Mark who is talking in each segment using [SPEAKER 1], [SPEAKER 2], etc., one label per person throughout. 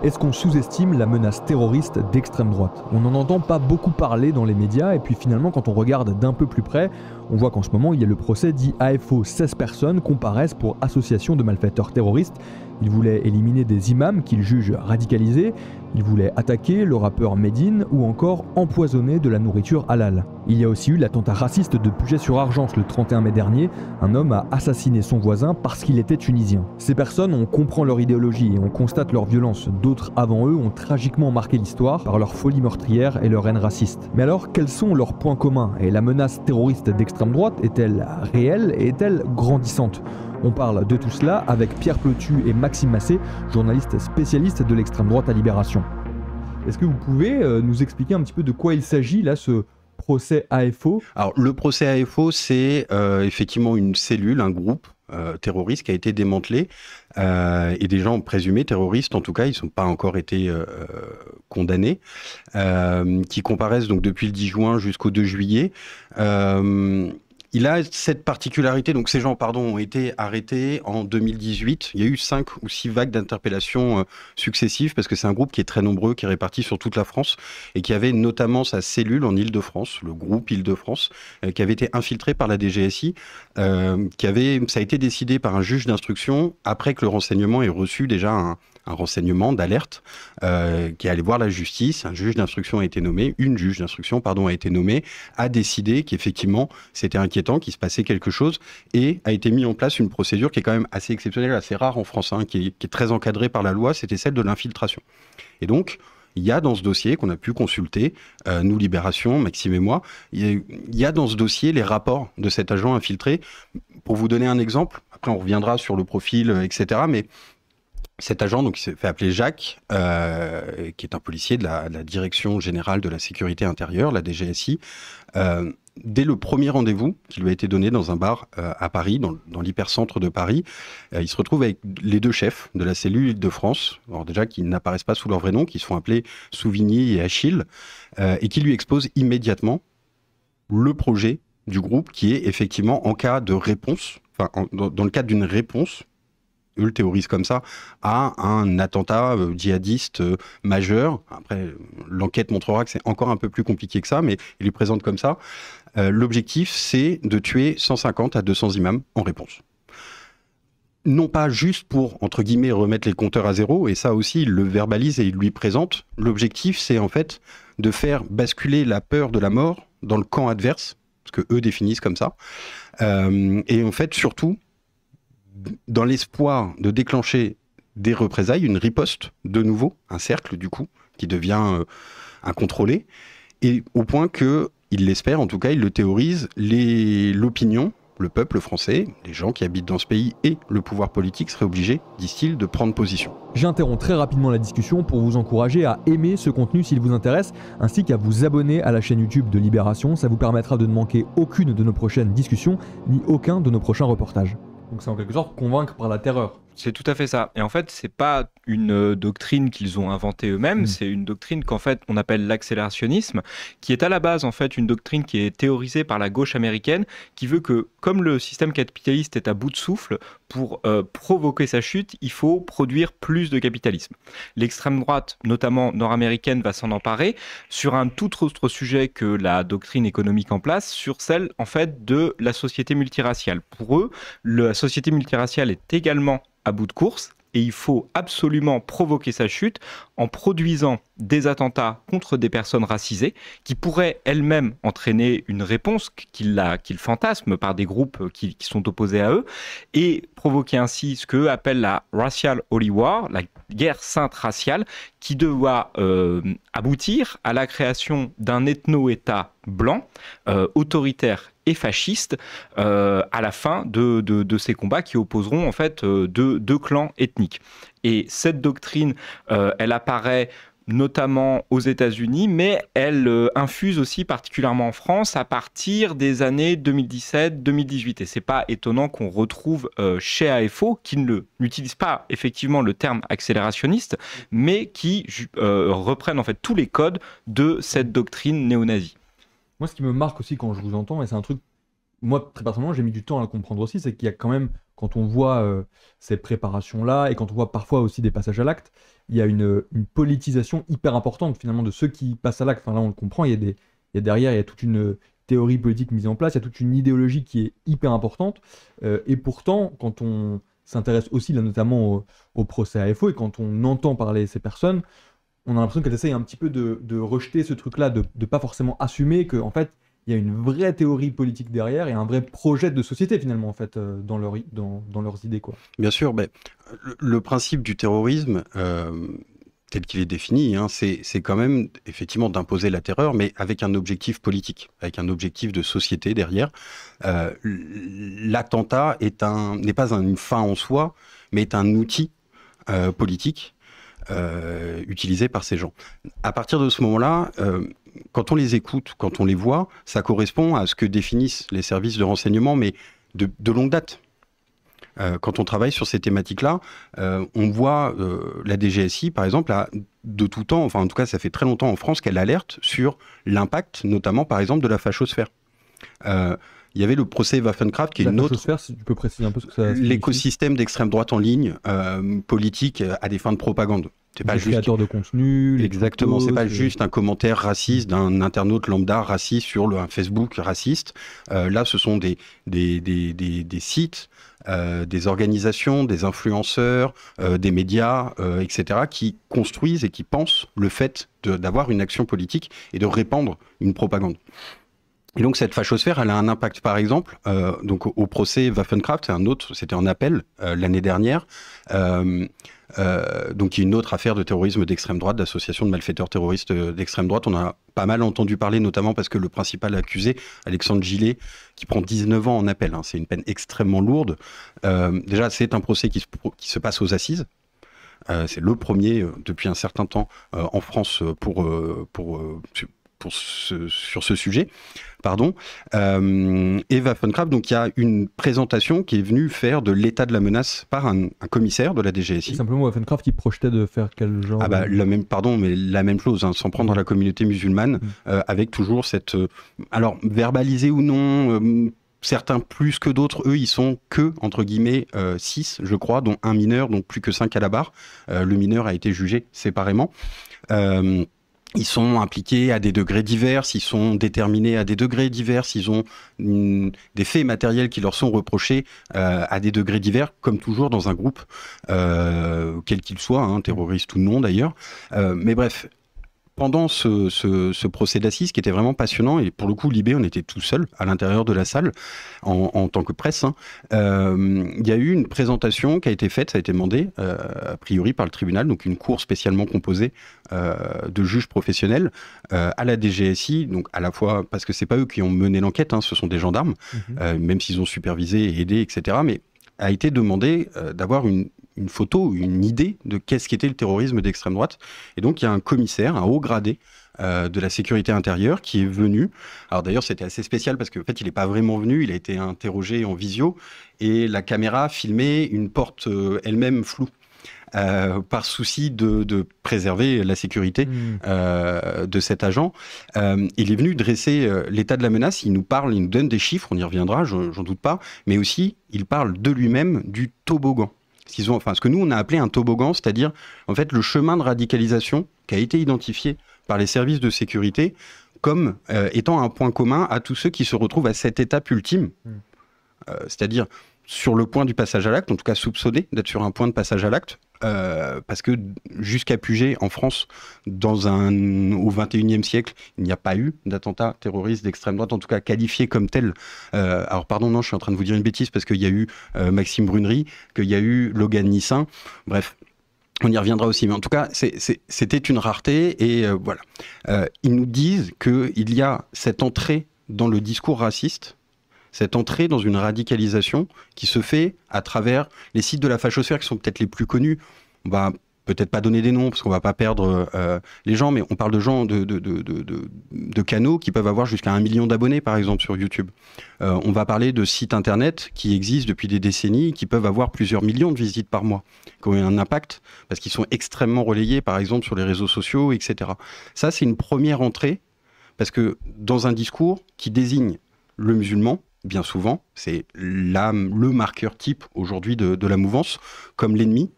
[SPEAKER 1] Est-ce qu'on sous-estime la menace terroriste d'extrême droite? On n'en entend pas beaucoup parler dans les médias et puis finalement quand on regarde d'un peu plus près, on voit qu'en ce moment il y a le procès dit AFO. 16 personnes comparaissent pour association de malfaiteurs terroristes. Ils voulaient éliminer des imams qu'ils jugent radicalisés, ils voulaient attaquer le rappeur Medine ou encore empoisonner de la nourriture halal. Il y a aussi eu l'attentat raciste de Puget-sur-Argence le 31 mai dernier. Un homme a assassiné son voisin parce qu'il était tunisien. Ces personnes, on comprend leur idéologie et on constate leur violence. D'autres avant eux ont tragiquement marqué l'histoire par leur folie meurtrière et leur haine raciste. Mais alors, quels sont leurs points communs? Et la menace terroriste d'extrême droite est-elle réelle et est-elle grandissante? On parle de tout cela avec Pierre Plotu et Maxime Massé, journalistes spécialistes de l'extrême droite à Libération. Est-ce que vous pouvez nous expliquer un petit peu de quoi il s'agit là, ce procès AFO?
[SPEAKER 2] Alors le procès AFO, c'est effectivement une cellule, un groupe terroriste qui a été démantelé et des gens présumés terroristes, en tout cas, ils n'ont pas encore été condamnés, qui comparaissent donc depuis le 10 juin jusqu'au 2 juillet. Il a cette particularité, donc ces gens ont été arrêtés en 2018. Il y a eu 5 ou 6 vagues d'interpellations successives parce que c'est un groupe qui est très nombreux, qui est réparti sur toute la France et qui avait notamment sa cellule en Île-de-France, le groupe Île-de-France, qui avait été infiltré par la DGSI, ça a été décidé par un juge d'instruction après que le renseignement ait reçu déjà un renseignement d'alerte qui est allé voir la justice. Un juge d'instruction a été nommé, une juge d'instruction, a été nommée, a décidé qu'effectivement c'était inquiétant, qu'il se passait quelque chose et a été mis en place une procédure qui est quand même assez exceptionnelle, assez rare en France, qui est très encadrée par la loi, c'était celle de l'infiltration. Et donc, il y a dans ce dossier qu'on a pu consulter, nous Libération, Maxime et moi, il y a dans ce dossier les rapports de cet agent infiltré. Pour vous donner un exemple, après on reviendra sur le profil, etc., mais cet agent, donc, il s'est fait appeler Jacques, qui est un policier de la Direction Générale de la Sécurité Intérieure, la DGSI. Dès le premier rendez-vous qui lui a été donné dans un bar à Paris, dans l'hypercentre de Paris, il se retrouve avec les 2 chefs de la cellule Île-de-France, alors déjà qui n'apparaissent pas sous leur vrai nom, qui se font appeler Souvigny et Achille, et qui lui exposent immédiatement le projet du groupe qui est effectivement en cas de réponse, dans le cadre d'une réponse, eux le théorisent comme ça, à un attentat djihadiste majeur. Après, l'enquête montrera que c'est encore un peu plus compliqué que ça, mais il les présente comme ça. L'objectif, c'est de tuer 150 à 200 imams en réponse. Non pas juste pour, entre guillemets, remettre les compteurs à zéro, et ça aussi, il le verbalise et il lui présente. L'objectif, c'est en fait de faire basculer la peur de la mort dans le camp adverse, parce que eux définissent comme ça. Et en fait, surtout, dans l'espoir de déclencher des représailles, une riposte de nouveau, un cercle du coup, qui devient incontrôlé, et au point que, il l'espère, en tout cas, il le théorise, l'opinion, le peuple français, les gens qui habitent dans ce pays et le pouvoir politique seraient obligés, disent-ils, de prendre position.
[SPEAKER 1] J'interromps très rapidement la discussion pour vous encourager à aimer ce contenu s'il vous intéresse, ainsi qu'à vous abonner à la chaîne YouTube de Libération. Ça vous permettra de ne manquer aucune de nos prochaines discussions, ni aucun de nos prochains reportages. Donc c'est en quelque sorte convaincre par la terreur.
[SPEAKER 3] C'est tout à fait ça. Et en fait, c'est pas une doctrine qu'ils ont inventée eux-mêmes, c'est une doctrine qu'en fait on appelle l'accélérationnisme, qui est à la base en fait une doctrine qui est théorisée par la gauche américaine, qui veut que comme le système capitaliste est à bout de souffle, pour provoquer sa chute, il faut produire plus de capitalisme. L'extrême droite, notamment nord-américaine, va s'en emparer sur un tout autre sujet que la doctrine économique en place, sur celle en fait de la société multiraciale. Pour eux, la société multiraciale est également à bout de course et il faut absolument provoquer sa chute en produisant des attentats contre des personnes racisées qui pourraient elles-mêmes entraîner une réponse qu'ils fantasment par des groupes qui sont opposés à eux et provoquer ainsi ce qu'eux appellent la Racial Holy War, la guerre sainte raciale, qui doit aboutir à la création d'un ethno-État blanc, autoritaire et fasciste à la fin de ces combats qui opposeront en fait deux clans ethniques. Et cette doctrine, elle apparaît notamment aux États-Unis, mais elle infuse aussi particulièrement en France à partir des années 2017-2018. Et c'est pas étonnant qu'on retrouve chez AFO, qui n'utilise pas effectivement le terme accélérationniste, mais qui reprennent en fait tous les codes de cette doctrine néo-nazie.
[SPEAKER 1] Moi, ce qui me marque aussi quand je vous entends, et c'est un truc, moi, très personnellement, j'ai mis du temps à le comprendre aussi, c'est qu'il y a quand même, quand on voit ces préparations-là, et quand on voit parfois aussi des passages à l'acte, il y a une politisation hyper importante finalement de ceux qui passent à l'acte. Enfin là on le comprend, derrière il y a toute une théorie politique mise en place, il y a toute une idéologie qui est hyper importante. Et pourtant, quand on s'intéresse aussi là, notamment au procès AFO et quand on entend parler ces personnes, on a l'impression qu'elles essayent un petit peu de rejeter ce truc-là, de pas forcément assumer qu'en fait il y a une vraie théorie politique derrière et un vrai projet de société finalement en fait dans leurs idées quoi.
[SPEAKER 2] Bien sûr, mais le principe du terrorisme tel qu'il est défini, hein, c'est quand même effectivement d'imposer la terreur, mais avec un objectif politique, avec un objectif de société derrière. L'attentat n'est pas une fin en soi, mais est un outil politique utilisé par ces gens. À partir de ce moment-là, quand on les écoute, quand on les voit, ça correspond à ce que définissent les services de renseignement, mais de longue date. Quand on travaille sur ces thématiques-là, on voit la DGSI, par exemple, de tout temps, enfin en tout cas ça fait très longtemps en France qu'elle alerte sur l'impact, notamment par exemple de la fachosphère. Il y avait le procès Waffencraft qui est une autre...
[SPEAKER 1] La fachosphère, si tu peux préciser un peu ce que ça signifie.
[SPEAKER 2] L'écosystème d'extrême droite en ligne, politique à des fins de propagande.
[SPEAKER 1] C'est pas juste créateur de contenu.
[SPEAKER 2] Exactement, c'est pas juste un commentaire raciste d'un internaute lambda raciste sur un Facebook raciste. Là, ce sont des sites, des organisations, des influenceurs, des médias, etc., qui construisent et qui pensent le fait d'avoir une action politique et de répandre une propagande. Et donc cette fachosphère, elle a un impact, par exemple, donc au procès Waffencraft, c'était en appel l'année dernière. Donc il y a une autre affaire de terrorisme d'extrême droite, d'association de malfaiteurs terroristes d'extrême droite. On a pas mal entendu parler, notamment parce que le principal accusé, Alexandre Gillet, qui prend 19 ans en appel, hein, c'est une peine extrêmement lourde. Déjà, c'est un procès qui se passe aux assises. C'est le premier depuis un certain temps en France sur ce sujet. Pardon. Et Waffencraft, donc il y a une présentation qui est venue faire de l'état de la menace par un commissaire de la DGSI.
[SPEAKER 1] Et simplement Waffencraft qui projetait de faire quel genre
[SPEAKER 2] la même chose, hein, s'en prendre à la communauté musulmane, avec toujours cette... alors, verbalisé ou non... certains plus que d'autres, eux, ils sont que, entre guillemets, 6, je crois, dont un mineur, donc plus que 5 à la barre. Le mineur a été jugé séparément. Ils sont impliqués à des degrés divers, ils sont déterminés à des degrés divers, ils ont des faits matériels qui leur sont reprochés à des degrés divers, comme toujours dans un groupe, quel qu'il soit, hein, terroriste ou non d'ailleurs. Mais bref, pendant ce procès d'assises qui était vraiment passionnant, et pour le coup, Libé, on était tout seul à l'intérieur de la salle, en tant que presse, hein, il y a eu une présentation qui a été faite, ça a été demandé, a priori par le tribunal, donc une cour spécialement composée de juges professionnels à la DGSI, donc à la fois, parce que c'est pas eux qui ont mené l'enquête, hein, ce sont des gendarmes, même s'ils ont supervisé et aidé, etc., mais a été demandé d'avoir une photo, une idée de qu'est-ce qu'était le terrorisme d'extrême droite. Et donc, il y a un commissaire, un haut gradé de la sécurité intérieure qui est venu. Alors d'ailleurs, c'était assez spécial parce qu'en fait, il n'est pas vraiment venu, il a été interrogé en visio et la caméra filmait une porte elle-même floue. Par souci de préserver la sécurité de cet agent. Il est venu dresser l'état de la menace, il nous parle, il nous donne des chiffres, on y reviendra, j'en doute pas, mais aussi, il parle de lui-même du toboggan. Ce que nous, on a appelé un toboggan, c'est-à-dire, en fait, le chemin de radicalisation qui a été identifié par les services de sécurité comme étant un point commun à tous ceux qui se retrouvent à cette étape ultime, c'est-à-dire sur le point du passage à l'acte, en tout cas soupçonné d'être sur un point de passage à l'acte, parce que jusqu'à Puget, en France, au XXIe siècle, il n'y a pas eu d'attentat terroriste d'extrême droite, en tout cas qualifié comme tel. Alors pardon, non, je suis en train de vous dire une bêtise, parce qu'il y a eu Maxime Brunerie, qu'il y a eu Logan Nissin, bref. On y reviendra aussi, mais en tout cas, c'était une rareté, et voilà. Ils nous disent qu'il y a cette entrée dans le discours raciste, cette entrée dans une radicalisation qui se fait à travers les sites de la fachosphère qui sont peut-être les plus connus. On va peut-être pas donner des noms parce qu'on va pas perdre les gens, mais on parle de gens de canaux qui peuvent avoir jusqu'à 1 million d'abonnés, par exemple, sur YouTube. On va parler de sites internet qui existent depuis des décennies, qui peuvent avoir plusieurs millions de visites par mois, qui ont eu un impact parce qu'ils sont extrêmement relayés, par exemple, sur les réseaux sociaux, etc. Ça, c'est une première entrée parce que dans un discours qui désigne le musulman, bien souvent, c'est le marqueur type aujourd'hui de la mouvance, comme l'ennemi,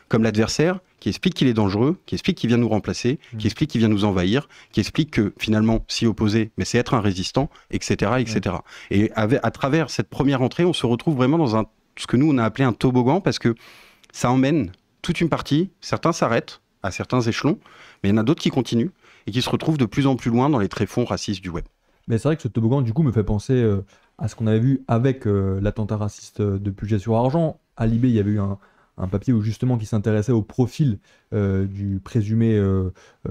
[SPEAKER 2] comme l'adversaire, qui explique qu'il est dangereux, qui explique qu'il vient nous remplacer, qui explique qu'il vient nous envahir, qui explique que finalement s'y opposer, mais c'est être un résistant, etc. etc. Et à travers cette première entrée, on se retrouve vraiment dans ce que nous on a appelé un toboggan, parce que ça emmène toute une partie, certains s'arrêtent à certains échelons, mais il y en a d'autres qui continuent et qui se retrouvent de plus en plus loin dans les tréfonds racistes du web.
[SPEAKER 1] Mais c'est vrai que ce toboggan, du coup, me fait penser à ce qu'on avait vu avec l'attentat raciste de Puget-sur-Argent. À Libé, il y avait eu un papier où justement qui s'intéressait au profil du présumé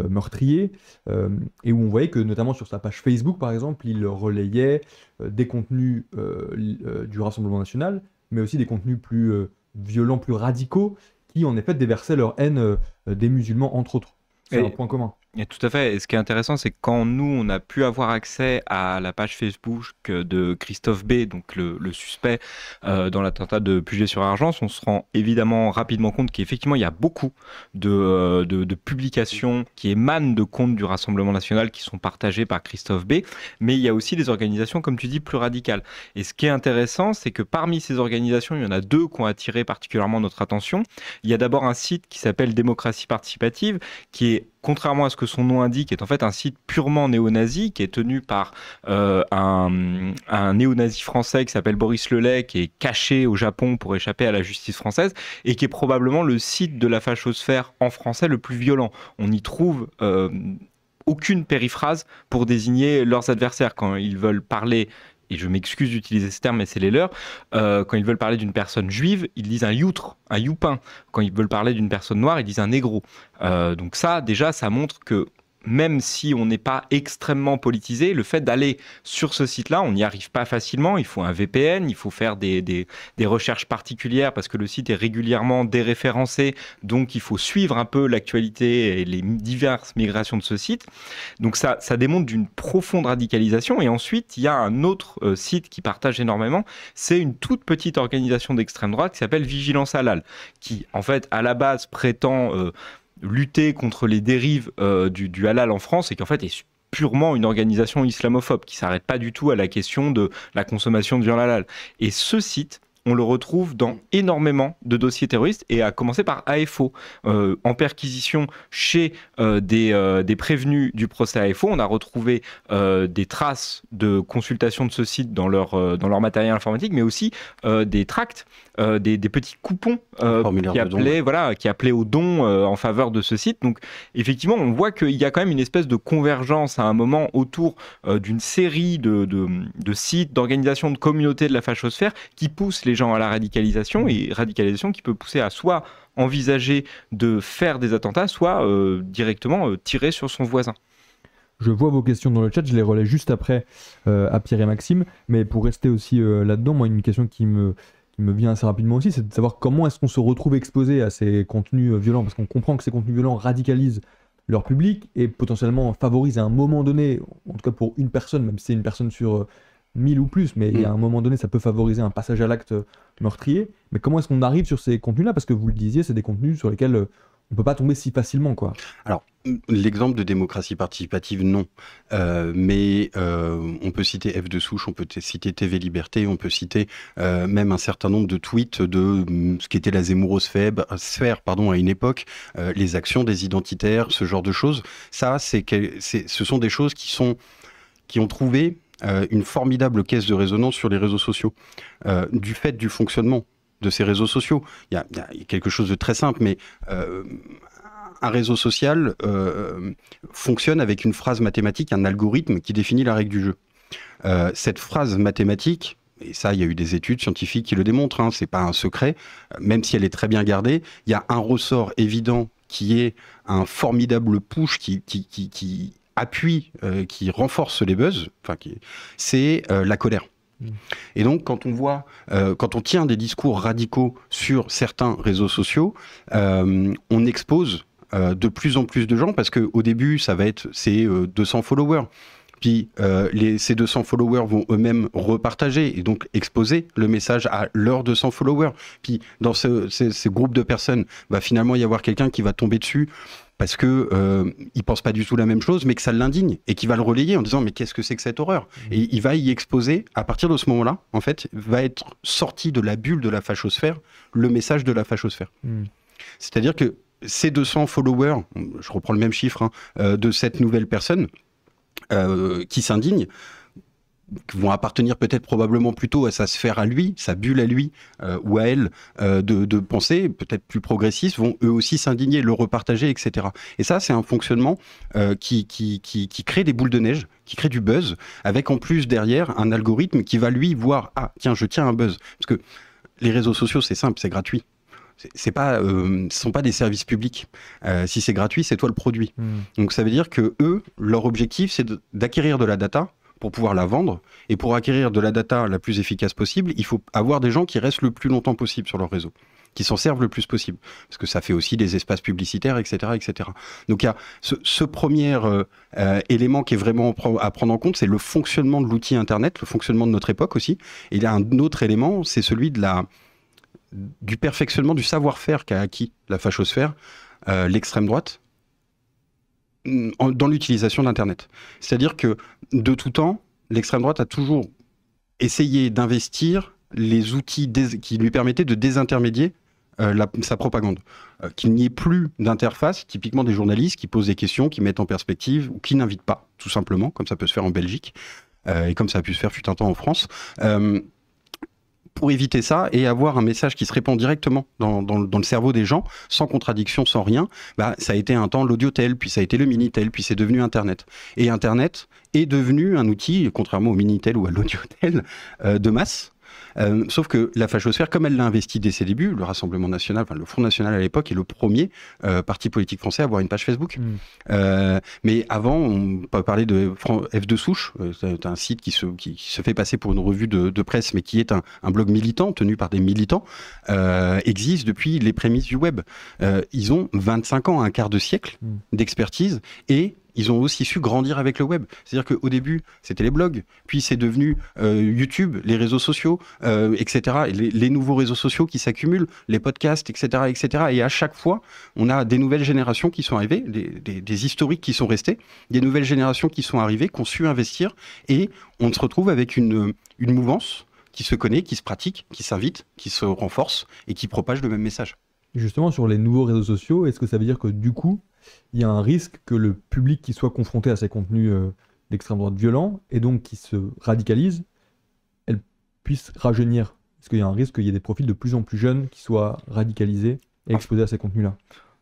[SPEAKER 1] meurtrier et où on voyait que notamment sur sa page Facebook par exemple il relayait des contenus du Rassemblement national mais aussi des contenus plus violents, plus radicaux qui en effet déversaient leur haine des musulmans entre autres. C'est un point commun.
[SPEAKER 3] Et tout à fait. Et ce qui est intéressant, c'est que quand nous, on a pu avoir accès à la page Facebook de Christophe B., donc le suspect dans l'attentat de Puget-sur-Argent, on se rend évidemment rapidement compte qu'effectivement, il y a beaucoup de publications qui émanent de comptes du Rassemblement national qui sont partagées par Christophe B., mais il y a aussi des organisations, comme tu dis, plus radicales. Et ce qui est intéressant, c'est que parmi ces organisations, il y en a deux qui ont attiré particulièrement notre attention. Il y a d'abord un site qui s'appelle Démocratie participative, qui est, contrairement à ce que son nom indique, est en fait un site purement néo-nazi qui est tenu par un néo-nazi français qui s'appelle Boris Lelay, qui est caché au Japon pour échapper à la justice française et qui est probablement le site de la fachosphère en français le plus violent. On n'y trouve aucune périphrase pour désigner leurs adversaires quand ils veulent parler. Et je m'excuse d'utiliser ce terme, mais c'est les leurs. Quand ils veulent parler d'une personne juive, ils disent un youtre, un youpin. Quand ils veulent parler d'une personne noire, ils disent un négro. Donc ça, déjà, ça montre que même si on n'est pas extrêmement politisé, le fait d'aller sur ce site-là, on n'y arrive pas facilement. Il faut un VPN, il faut faire des recherches particulières parce que le site est régulièrement déréférencé. Donc, il faut suivre un peu l'actualité et les diverses migrations de ce site. Donc, ça démontre d'une profonde radicalisation. Et ensuite, il y a un autre site qui partage énormément. C'est une toute petite organisation d'extrême droite qui s'appelle Vigilance Halal, qui, en fait, à la base, prétend lutter contre les dérives du halal en France et qui en fait est purement une organisation islamophobe qui s'arrête pas du tout à la question de la consommation de viande halal. Et ce site, on le retrouve dans énormément de dossiers terroristes et à commencer par AFO. En perquisition chez des prévenus du procès AFO, on a retrouvé des traces de consultation de ce site dans leur matériel informatique, mais aussi des tracts, des petits coupons qui appelaient au don en faveur de ce site. Donc effectivement, on voit qu'il y a quand même une espèce de convergence à un moment autour d'une série de sites, d'organisations, de communautés de la fachosphère qui poussent les gens à la radicalisation, et radicalisation qui peut pousser à soit envisager de faire des attentats, soit directement tirer sur son voisin.
[SPEAKER 1] Je vois vos questions dans le chat, je les relais juste après à Pierre et Maxime, mais pour rester aussi là-dedans, moi une question qui me vient assez rapidement aussi, c'est de savoir comment est-ce qu'on se retrouve exposé à ces contenus violents, parce qu'on comprend que ces contenus violents radicalisent leur public et potentiellement favorisent à un moment donné, en tout cas pour une personne, même si c'est une personne sur 1000 ou plus, mais à un moment donné, ça peut favoriser un passage à l'acte meurtrier. Mais comment est-ce qu'on arrive sur ces contenus-là? Parce que vous le disiez, c'est des contenus sur lesquels on ne peut pas tomber si facilement, quoi.
[SPEAKER 2] Alors, l'exemple de démocratie participative, non. Mais on peut citer F de Souche, on peut citer TV Liberté, on peut citer même un certain nombre de tweets de ce qu'était la Zemmourosphère à une époque, les actions des identitaires, ce genre de choses. Ça, ce sont des choses qui ont trouvé une formidable caisse de résonance sur les réseaux sociaux, du fait du fonctionnement de ces réseaux sociaux. Il y a quelque chose de très simple, mais un réseau social fonctionne avec une phrase mathématique, un algorithme qui définit la règle du jeu. Cette phrase mathématique, et ça, il y a eu des études scientifiques qui le démontrent, c'est pas un secret, même si elle est très bien gardée, il y a un ressort évident qui est un formidable push qui appuie, qui renforce les buzz, c'est la colère. Et donc, quand on tient des discours radicaux sur certains réseaux sociaux, on expose de plus en plus de gens, parce qu'au début, ça va être ces 200 followers. Puis ces 200 followers vont eux-mêmes repartager et donc exposer le message à leurs 200 followers. Puis dans ces groupes de personnes, va finalement y avoir quelqu'un qui va tomber dessus parce que il pense pas du tout la même chose, mais que ça l'indigne et qui va le relayer en disant mais qu'est-ce que c'est que cette horreur ? Et il va y exposer, à partir de ce moment-là, en fait, va être sorti de la bulle de la fachosphère le message de la fachosphère. C'est-à-dire que ces 200 followers, je reprends le même chiffre, de cette nouvelle personne qui s'indigne, vont appartenir peut-être probablement plutôt à sa sphère à lui, sa bulle à lui ou à elle de pensée, peut-être plus progressistes, vont eux aussi s'indigner, le repartager, etc. Et ça, c'est un fonctionnement qui crée des boules de neige, qui crée du buzz, avec en plus derrière un algorithme qui va lui voir « Ah, tiens, je tiens un buzz ». Parce que les réseaux sociaux, c'est simple, c'est gratuit. Ce ne sont pas des services publics. Si c'est gratuit, c'est toi le produit. Donc ça veut dire que eux, leur objectif, c'est d'acquérir de la data pour pouvoir la vendre. Et pour acquérir de la data la plus efficace possible, il faut avoir des gens qui restent le plus longtemps possible sur leur réseau, qui s'en servent le plus possible. Parce que ça fait aussi des espaces publicitaires, etc. etc. Donc il y a ce premier élément qui est vraiment à prendre en compte, c'est le fonctionnement de l'outil Internet, le fonctionnement de notre époque aussi. Et il y a un autre élément, c'est celui du perfectionnement du savoir-faire qu'a acquis la fachosphère, l'extrême droite, dans l'utilisation d'Internet. C'est-à-dire que, de tout temps, l'extrême droite a toujours essayé d'investir les outils qui lui permettaient de désintermédier sa propagande. Qu'il n'y ait plus d'interface, typiquement des journalistes qui posent des questions, qui mettent en perspective, ou qui n'invitent pas, tout simplement, comme ça peut se faire en Belgique, et comme ça a pu se faire fut un temps en France. Pour éviter ça et avoir un message qui se répand directement dans le cerveau des gens, sans contradiction, sans rien, ça a été un temps l'audiotel, puis ça a été le Minitel, puis c'est devenu Internet. Et Internet est devenu un outil, contrairement au Minitel ou à l'audiotel, de masse. Sauf que la fachosphère, comme elle l'a investi dès ses débuts, le Rassemblement national, enfin le Front national à l'époque, est le premier parti politique français à avoir une page Facebook. Mais avant, on peut parler de F2 Souche, c'est un site qui se fait passer pour une revue de presse, mais qui est un blog militant, tenu par des militants, existe depuis les prémices du web. Ils ont 25 ans, un quart de siècle d'expertise, et ils ont aussi su grandir avec le web. C'est-à-dire qu'au début, c'était les blogs, puis c'est devenu YouTube, les réseaux sociaux, etc. Et les nouveaux réseaux sociaux qui s'accumulent, les podcasts, etc., etc. Et à chaque fois, on a des nouvelles générations qui sont arrivées, des historiques qui sont restés, des nouvelles générations qui sont arrivées, qui ont su investir, et on se retrouve avec une mouvance qui se connaît, qui se pratique, qui s'invite, qui se renforce et qui propage le même message.
[SPEAKER 1] Justement, sur les nouveaux réseaux sociaux, est-ce que ça veut dire que du coup, il y a un risque que le public qui soit confronté à ces contenus d'extrême droite violents et donc qui se radicalise, elle puisse rajeunir? Est-ce qu'il y a un risque qu'il y ait des profils de plus en plus jeunes qui soient radicalisés et exposés à ces contenus-là?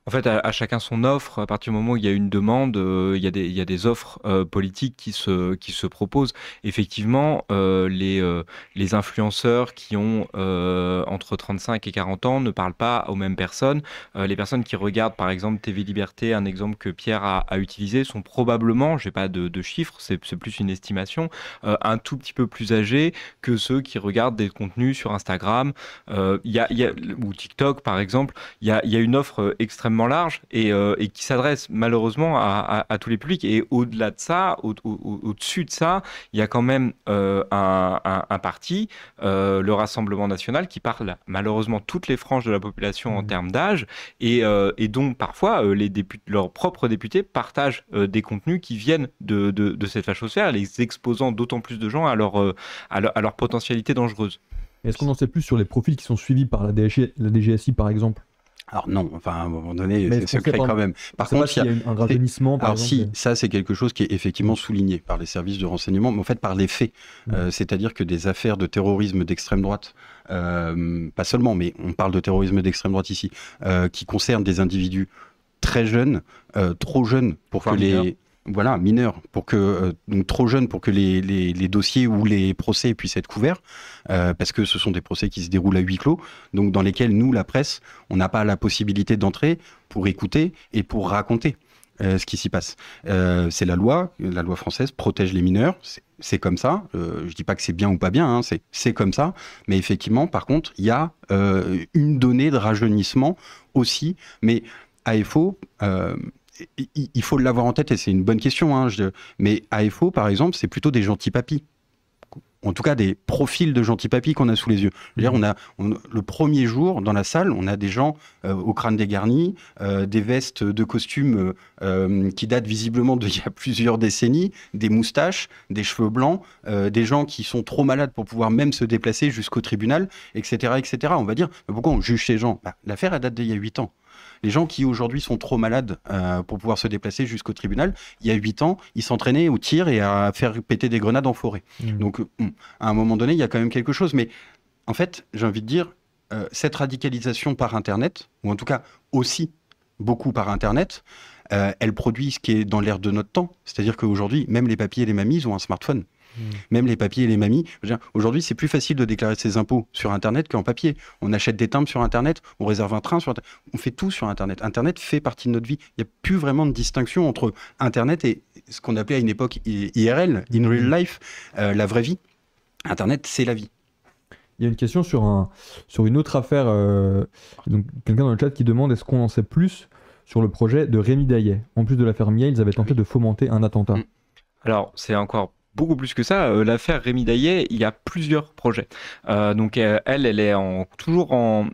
[SPEAKER 3] En fait, à chacun son offre. À partir du moment où il y a une demande, il y a des offres politiques qui se proposent. Effectivement, les influenceurs qui ont entre 35 et 40 ans ne parlent pas aux mêmes personnes. Les personnes qui regardent, par exemple, TV Liberté, un exemple que Pierre a utilisé, sont probablement, je n'ai pas de chiffres, c'est plus une estimation, un tout petit peu plus âgés que ceux qui regardent des contenus sur Instagram ou TikTok, par exemple. Il y a une offre extrêmement large et qui s'adresse malheureusement à tous les publics. Et au-delà de ça, au-dessus de ça, il y a quand même un parti, le Rassemblement national, qui parle malheureusement toutes les franges de la population en termes d'âge et dont parfois leurs propres députés partagent des contenus qui viennent de cette fachosphère, les exposant d'autant plus de gens à leur potentialité dangereuse.
[SPEAKER 1] Est-ce qu'on en sait plus sur les profils qui sont suivis par la DGSI par exemple?
[SPEAKER 2] Alors non, enfin à un moment donné, c'est secret quand même. Par contre,
[SPEAKER 1] il y a un rajeunissement, par exemple.
[SPEAKER 2] Si, ça c'est quelque chose qui est effectivement souligné par les services de renseignement, mais en fait par les faits. C'est-à-dire que des affaires de terrorisme d'extrême droite, pas seulement, mais on parle de terrorisme d'extrême droite ici, qui concernent des individus très jeunes, trop jeunes pour que les... Voilà, mineurs, donc trop jeunes pour que les dossiers ou les procès puissent être couverts, parce que ce sont des procès qui se déroulent à huis clos, donc dans lesquels nous, la presse, on n'a pas la possibilité d'entrer pour écouter et pour raconter ce qui s'y passe. C'est la loi française protège les mineurs, c'est comme ça, je dis pas que c'est bien ou pas bien, hein, c'est comme ça, mais effectivement, par contre, il y a une donnée de rajeunissement aussi, mais AFO... il faut l'avoir en tête et c'est une bonne question, hein, mais AFO par exemple c'est plutôt des gentils papis, en tout cas des profils de gentils papis qu'on a sous les yeux. Je veux dire, le premier jour dans la salle, on a des gens au crâne dégarni, des vestes de costumes qui datent visiblement d'il y a plusieurs décennies, des moustaches, des cheveux blancs, des gens qui sont trop malades pour pouvoir même se déplacer jusqu'au tribunal, etc., etc. On va dire, pourquoi on juge ces gens? L'affaire elle date d'il y a 8 ans. Les gens qui aujourd'hui sont trop malades pour pouvoir se déplacer jusqu'au tribunal, il y a 8 ans, ils s'entraînaient au tir et à faire péter des grenades en forêt. Donc à un moment donné, il y a quand même quelque chose. Mais en fait, j'ai envie de dire, cette radicalisation par Internet, ou en tout cas aussi beaucoup par Internet, elle produit ce qui est dans l'air de notre temps. C'est-à-dire qu'aujourd'hui, même les papis et les mamies, ils ont un smartphone. Même les papiers et les mamies. Aujourd'hui, c'est plus facile de déclarer ses impôts sur Internet qu'en papier. On achète des timbres sur Internet, on réserve un train sur Internet. On fait tout sur Internet. Internet fait partie de notre vie. Il n'y a plus vraiment de distinction entre Internet et ce qu'on appelait à une époque IRL, in real life, la vraie vie. Internet, c'est la vie.
[SPEAKER 1] Il y a une question sur une autre affaire. Donc, quelqu'un dans le chat qui demande est-ce qu'on en sait plus sur le projet de Rémi Daillet. En plus de l'affaire Millet, ils avaient tenté de fomenter un attentat.
[SPEAKER 3] Alors, c'est encore beaucoup plus que ça. L'affaire Rémi Daillet, il y a plusieurs projets. Donc elle est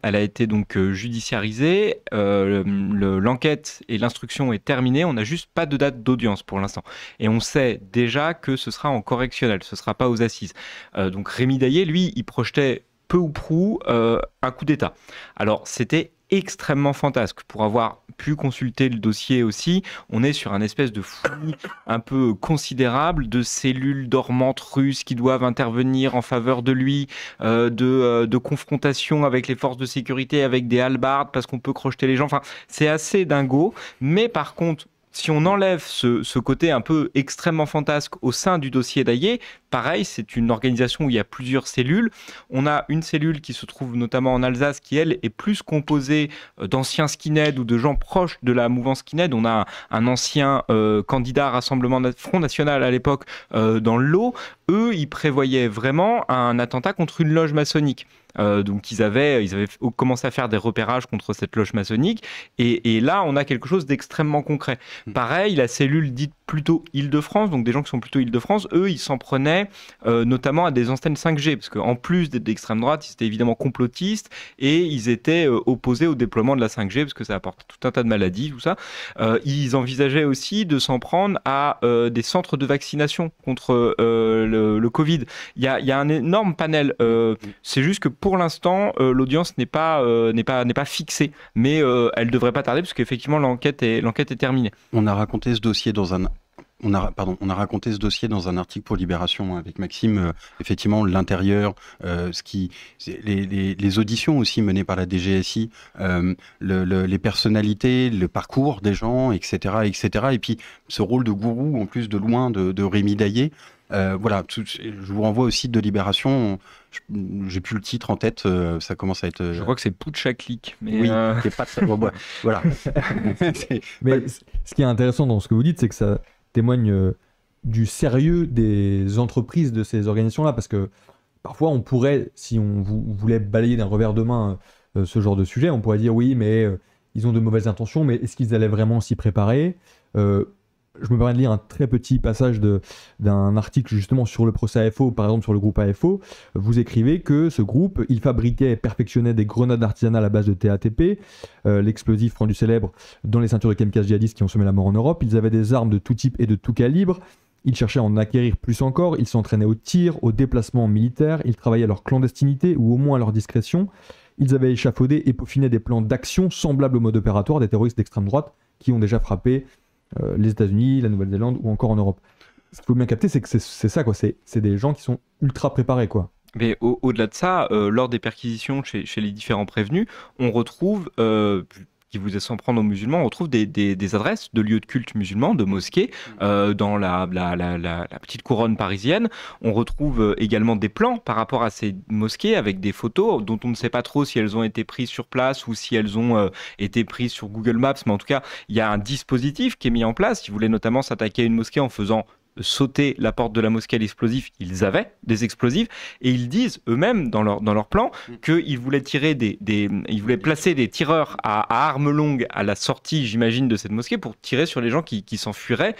[SPEAKER 3] elle a été donc judiciarisée. L'enquête et l'instruction est terminée. On n'a juste pas de date d'audience pour l'instant. Et on sait déjà que ce sera en correctionnel. Ce ne sera pas aux assises. Donc Rémi Daillet, lui, il projetait peu ou prou un coup d'État. Alors c'était extrêmement fantasque. Pour avoir pu consulter le dossier aussi, on est sur un espèce de fouillis un peu considérable de cellules dormantes russes qui doivent intervenir en faveur de lui, de confrontation avec les forces de sécurité, avec des hallebardes parce qu'on peut crocheter les gens. Enfin, c'est assez dingo. Mais par contre, si on enlève ce côté un peu extrêmement fantasque au sein du dossier Daillet, pareil, c'est une organisation où il y a plusieurs cellules. On a une cellule qui se trouve notamment en Alsace qui, elle, est plus composée d'anciens skinheads ou de gens proches de la mouvance skinhead. On a un ancien candidat Rassemblement Front National à l'époque dans le lot. Eux, ils prévoyaient vraiment un attentat contre une loge maçonnique. Donc ils avaient commencé à faire des repérages contre cette loge maçonnique et là on a quelque chose d'extrêmement concret. Pareil, la cellule dite plutôt Île-de-France, donc des gens qui sont plutôt Île-de-France, eux ils s'en prenaient notamment à des antennes 5G parce qu'en plus d'être d'extrême droite, ils étaient évidemment complotistes et ils étaient opposés au déploiement de la 5G parce que ça apporte tout un tas de maladies, tout ça. Ils envisageaient aussi de s'en prendre à des centres de vaccination contre le Covid. Il y a un énorme panel. C'est juste que pour l'instant, l'audience n'est pas fixée, mais elle ne devrait pas tarder parce qu'effectivement l'enquête est terminée.
[SPEAKER 2] On a raconté ce dossier dans un article pour Libération avec Maxime. Effectivement, l'intérieur, les auditions aussi menées par la DGSI, les personnalités, le parcours des gens, etc., etc. Et puis ce rôle de gourou en plus de loin de Rémi Daillet. Voilà, je vous renvoie au site de Libération. J'ai plus le titre en tête. Ça commence à être.
[SPEAKER 3] Je crois que c'est Poutchaklik. Mais
[SPEAKER 2] oui, c'est pas très. Voilà.
[SPEAKER 1] Mais ce qui est intéressant dans ce que vous dites, c'est que ça témoigne du sérieux des entreprises de ces organisations-là, parce que parfois on pourrait, si on voulait balayer d'un revers de main ce genre de sujet, on pourrait dire oui, mais ils ont de mauvaises intentions, mais est-ce qu'ils allaient vraiment s'y préparer ? Je me permets de lire un très petit passage d'un article justement sur le procès AFO, par exemple sur le groupe AFO. Vous écrivez que ce groupe, il fabriquait et perfectionnait des grenades artisanales à base de TATP, l'explosif rendu célèbre dans les ceintures de kamikazes djihadistes qui ont semé la mort en Europe. Ils avaient des armes de tout type et de tout calibre. Ils cherchaient à en acquérir plus encore. Ils s'entraînaient au tir, au déplacement militaire. Ils travaillaient à leur clandestinité ou au moins à leur discrétion. Ils avaient échafaudé et peaufiné des plans d'action semblables au mode opératoire des terroristes d'extrême droite qui ont déjà frappé les États-Unis, la Nouvelle-Zélande ou encore en Europe. Ce qu'il faut bien capter, c'est que c'est ça, quoi. C'est des gens qui sont ultra préparés, quoi.
[SPEAKER 3] Mais au-delà de ça, lors des perquisitions chez les différents prévenus, on retrouve, qui vous s'en prendre aux musulmans, on retrouve des adresses de lieux de culte musulmans, de mosquées, dans la petite couronne parisienne. On retrouve également des plans par rapport à ces mosquées avec des photos dont on ne sait pas trop si elles ont été prises sur place ou si elles ont été prises sur Google Maps. Mais en tout cas, il y a un dispositif qui est mis en place. Ils voulaient notamment s'attaquer à une mosquée en faisant sauter la porte de la mosquée à l'explosif. Ils avaient des explosifs et ils disent eux-mêmes dans leur plan qu'ils voulaient ils voulaient placer des tireurs à armes longues à la sortie, j'imagine, de cette mosquée pour tirer sur les gens qui s'enfuiraient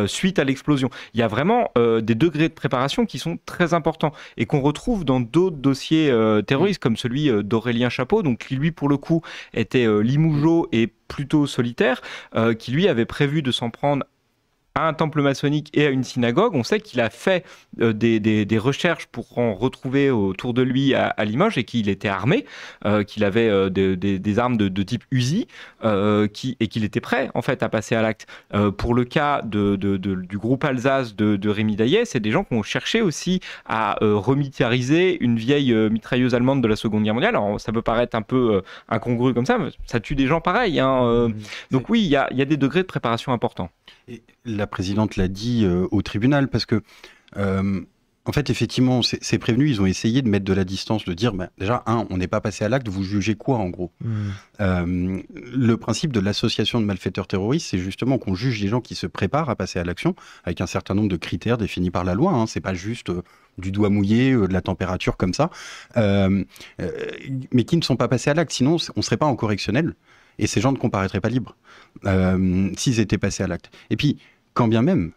[SPEAKER 3] suite à l'explosion. Il y a vraiment des degrés de préparation qui sont très importants et qu'on retrouve dans d'autres dossiers terroristes comme celui d'Aurélien Chapeau, donc qui lui pour le coup était limougeot et plutôt solitaire, qui lui avait prévu de s'en prendre à un temple maçonnique et à une synagogue. On sait qu'il a fait des recherches pour en retrouver autour de lui à Limoges et qu'il était armé, qu'il avait des armes de type Uzi et qu'il était prêt en fait à passer à l'acte. Pour le cas du groupe Alsace de Rémi Daillet, c'est des gens qui ont cherché aussi à remilitariser une vieille mitrailleuse allemande de la Seconde Guerre mondiale. Alors ça peut paraître un peu incongru comme ça, mais ça tue des gens pareils. Donc oui, il y a des degrés de préparation importants.
[SPEAKER 2] Et la présidente l'a dit au tribunal, parce que, en fait, effectivement, ces prévenus, ils ont essayé de mettre de la distance, de dire, déjà, on n'est pas passé à l'acte, vous jugez quoi, en gros Le principe de l'association de malfaiteurs terroristes, c'est justement qu'on juge des gens qui se préparent à passer à l'action, avec un certain nombre de critères définis par la loi, c'est pas juste du doigt mouillé, de la température, comme ça, mais qui ne sont pas passés à l'acte, sinon on ne serait pas en correctionnel. Et ces gens ne comparaîtraient pas libres s'ils étaient passés à l'acte. Et puis, quand bien même,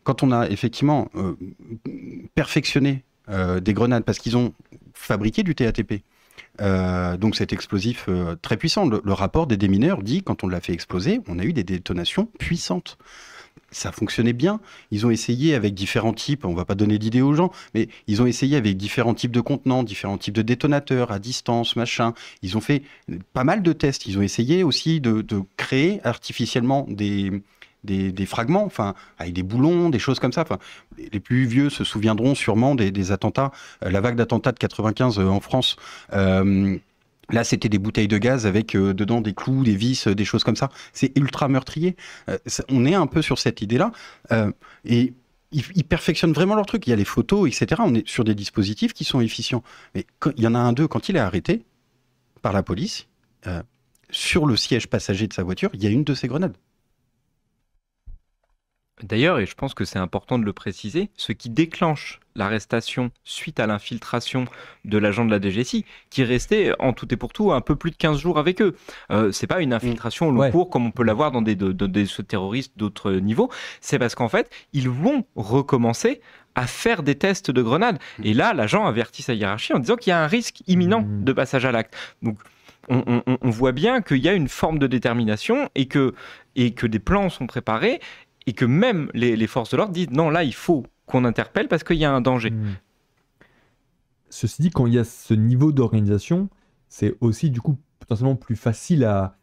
[SPEAKER 2] quand on a effectivement perfectionné des grenades, parce qu'ils ont fabriqué du TATP, donc cet explosif très puissant, le rapport des démineurs dit, quand on l'a fait exploser, on a eu des détonations puissantes. Ça fonctionnait bien. Ils ont essayé avec différents types, on ne va pas donner d'idées aux gens, mais ils ont essayé avec différents types de contenants, différents types de détonateurs, à distance, machin. Ils ont fait pas mal de tests. Ils ont essayé aussi de créer artificiellement des fragments, enfin, avec des boulons, des choses comme ça. Enfin, les plus vieux se souviendront sûrement des attentats, la vague d'attentats de 95 en France. Là, c'était des bouteilles de gaz avec dedans des clous, des vis, des choses comme ça. C'est ultra meurtrier. On est un peu sur cette idée-là. Et ils perfectionnent vraiment leur truc. Il y a les photos, etc. On est sur des dispositifs qui sont efficients. Mais il y en a un d'eux, quand il est arrêté par la police, sur le siège passager de sa voiture, il y a une de ces grenades.
[SPEAKER 3] D'ailleurs, et je pense que c'est important de le préciser, ce qui déclenche l'arrestation suite à l'infiltration de l'agent de la DGSI, qui est resté en tout et pour tout un peu plus de 15 jours avec eux. C'est pas une infiltration au long cours comme on peut l'avoir dans des terroristes d'autres niveaux. C'est parce qu'en fait, ils vont recommencer à faire des tests de grenades. Et là, l'agent avertit sa hiérarchie en disant qu'il y a un risque imminent de passage à l'acte. Donc, on voit bien qu'il y a une forme de détermination et que des plans sont préparés. Et que même les forces de l'ordre disent non, là, il faut qu'on interpelle parce qu'il y a un danger.
[SPEAKER 1] Ceci dit, quand il y a ce niveau d'organisation, c'est aussi du coup potentiellement plus facile à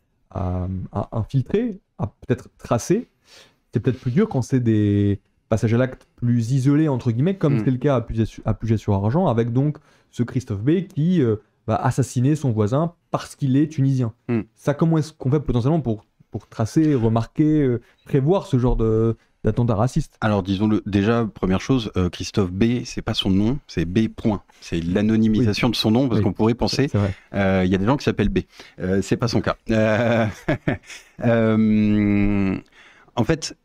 [SPEAKER 1] infiltrer, à peut-être tracer. C'est peut-être plus dur quand c'est des passages à l'acte plus isolés, entre guillemets, comme c'est le cas à Puget-sur-Argent, avec donc ce Christophe B qui va assassiner son voisin parce qu'il est tunisien. Ça, comment est-ce qu'on fait potentiellement pour tracer, remarquer, prévoir ce genre d'attentat raciste?
[SPEAKER 2] Alors disons-le, déjà, première chose, Christophe B, c'est pas son nom, c'est B. C'est l'anonymisation de son nom, parce qu'on pourrait penser, il y a des gens qui s'appellent B. C'est pas son cas. En fait,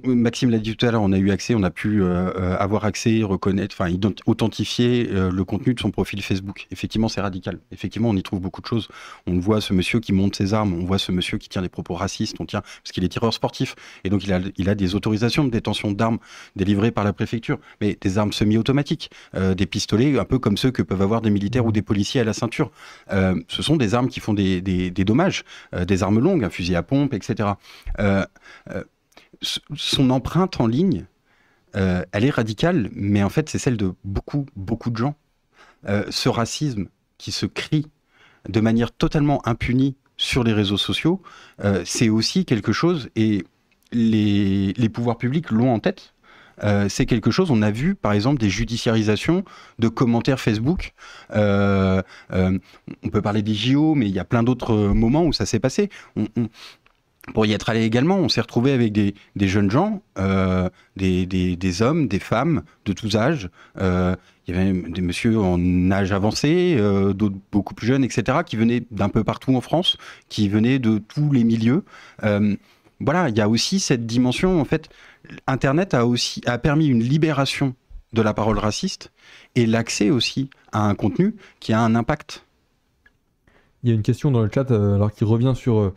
[SPEAKER 2] Maxime l'a dit tout à l'heure, on a eu accès, on a pu avoir accès, reconnaître, enfin authentifier le contenu de son profil Facebook. Effectivement, c'est radical. Effectivement, on y trouve beaucoup de choses. On voit ce monsieur qui monte ses armes, on voit ce monsieur qui tient des propos racistes, parce qu'il est tireur sportif, et donc il a des autorisations de détention d'armes délivrées par la préfecture, mais des armes semi-automatiques, des pistolets, un peu comme ceux que peuvent avoir des militaires ou des policiers à la ceinture. Ce sont des armes qui font des dommages, des armes longues, un fusil à pompe, etc. Son empreinte en ligne, elle est radicale, mais en fait, c'est celle de beaucoup, beaucoup de gens. Ce racisme qui se crie de manière totalement impunie sur les réseaux sociaux, c'est aussi quelque chose, et les pouvoirs publics l'ont en tête. C'est quelque chose, on a vu par exemple des judiciarisations de commentaires Facebook. On peut parler des JO, mais il y a plein d'autres moments où ça s'est passé. Pour y être allé également, on s'est retrouvé avec des jeunes gens, des hommes, des femmes de tous âges. Il y avait des messieurs en âge avancé, d'autres beaucoup plus jeunes, etc., qui venaient d'un peu partout en France, qui venaient de tous les milieux. Voilà, il y a aussi cette dimension. En fait, Internet a permis une libération de la parole raciste et l'accès aussi à un contenu qui a un impact.
[SPEAKER 1] Il y a une question dans le chat alors qui revient sur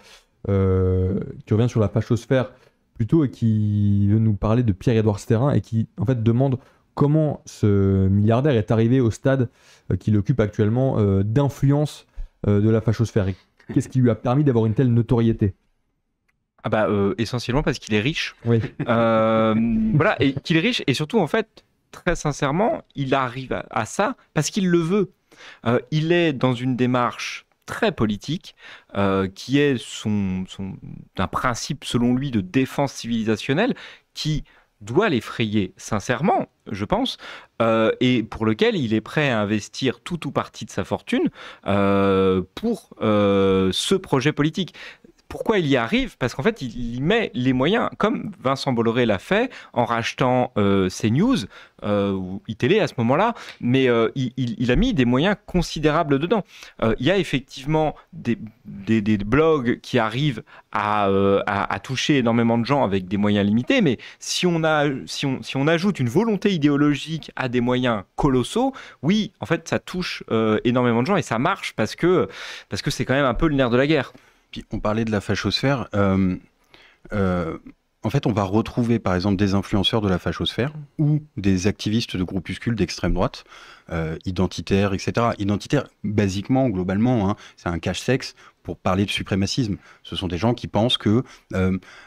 [SPEAKER 1] la fachosphère plutôt, et qui veut nous parler de Pierre-Édouard Stérin, et qui en fait demande comment ce milliardaire est arrivé au stade qu'il occupe actuellement d'influence de la fachosphère, et qu'est-ce qui lui a permis d'avoir une telle notoriété.
[SPEAKER 3] Essentiellement parce qu'il est riche.
[SPEAKER 1] Oui.
[SPEAKER 3] Voilà, et qu'il est riche, et surtout, en fait, très sincèrement, il arrive à ça parce qu'il le veut. Il est dans une démarche très politique, qui est un principe, selon lui, de défense civilisationnelle, qui doit l'effrayer sincèrement, je pense, et pour lequel il est prêt à investir tout ou partie de sa fortune pour ce projet politique. Pourquoi il y arrive? Parce qu'en fait, il y met les moyens, comme Vincent Bolloré l'a fait en rachetant CNews ou iTélé à ce moment-là, mais il a mis des moyens considérables dedans. Il y a effectivement des blogs qui arrivent à toucher énormément de gens avec des moyens limités, mais si on ajoute une volonté idéologique à des moyens colossaux, oui, en fait, ça touche énormément de gens et ça marche parce que c'est quand même un peu le nerf de la guerre.
[SPEAKER 2] Puis on parlait de la fachosphère. En fait, on va retrouver par exemple des influenceurs de la fachosphère ou des activistes de groupuscules d'extrême droite, identitaires, etc. Identitaires, basiquement, globalement, c'est un cache-sexe pour parler de suprémacisme. Ce sont des gens qui pensent que,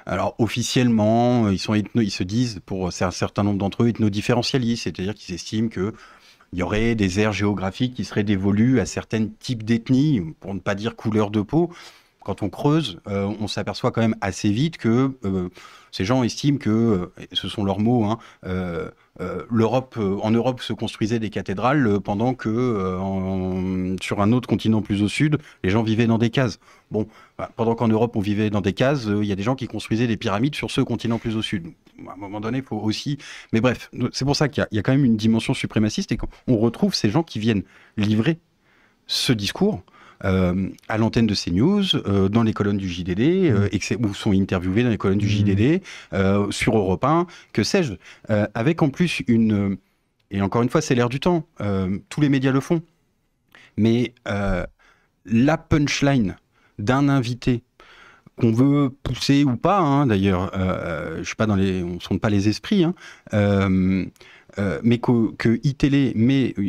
[SPEAKER 2] alors officiellement, ils se disent, pour un certain nombre d'entre eux, ethnodifférentialistes, c'est-à-dire qu'ils estiment que il y aurait des aires géographiques qui seraient dévolues à certains types d'ethnies, pour ne pas dire couleur de peau. Quand on creuse, on s'aperçoit quand même assez vite que ces gens estiment que, ce sont leurs mots, en Europe se construisaient des cathédrales pendant que sur un autre continent plus au sud, les gens vivaient dans des cases. Bon, pendant qu'en Europe on vivait dans des cases, il y a des gens qui construisaient des pyramides sur ce continent plus au sud. À un moment donné, il faut aussi... Mais bref, c'est pour ça qu'il y a quand même une dimension suprémaciste et qu'on retrouve ces gens qui viennent livrer ce discours à l'antenne de CNews, dans les colonnes du JDD, ou sont interviewés dans les colonnes du JDD, sur Europe 1, que sais-je, avec en plus et encore une fois, c'est l'air du temps, tous les médias le font, mais la punchline d'un invité qu'on veut pousser ou pas, d'ailleurs, je suis pas on sonde pas les esprits, mais que iTélé,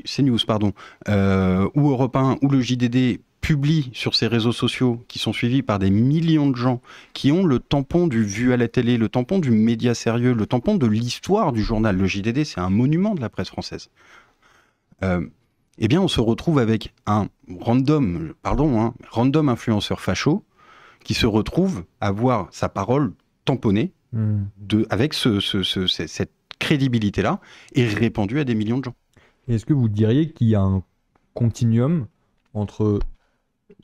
[SPEAKER 2] CNews, pardon, ou Europe 1, ou le JDD publie sur ses réseaux sociaux, qui sont suivis par des millions de gens, qui ont le tampon du vu à la télé, le tampon du média sérieux, le tampon de l'histoire du journal. Le JDD, c'est un monument de la presse française. Eh bien, on se retrouve avec un random influenceur facho qui se retrouve à voir sa parole tamponnée avec cette crédibilité-là et répandue à des millions de gens.
[SPEAKER 1] Est-ce que vous diriez qu'il y a un continuum entre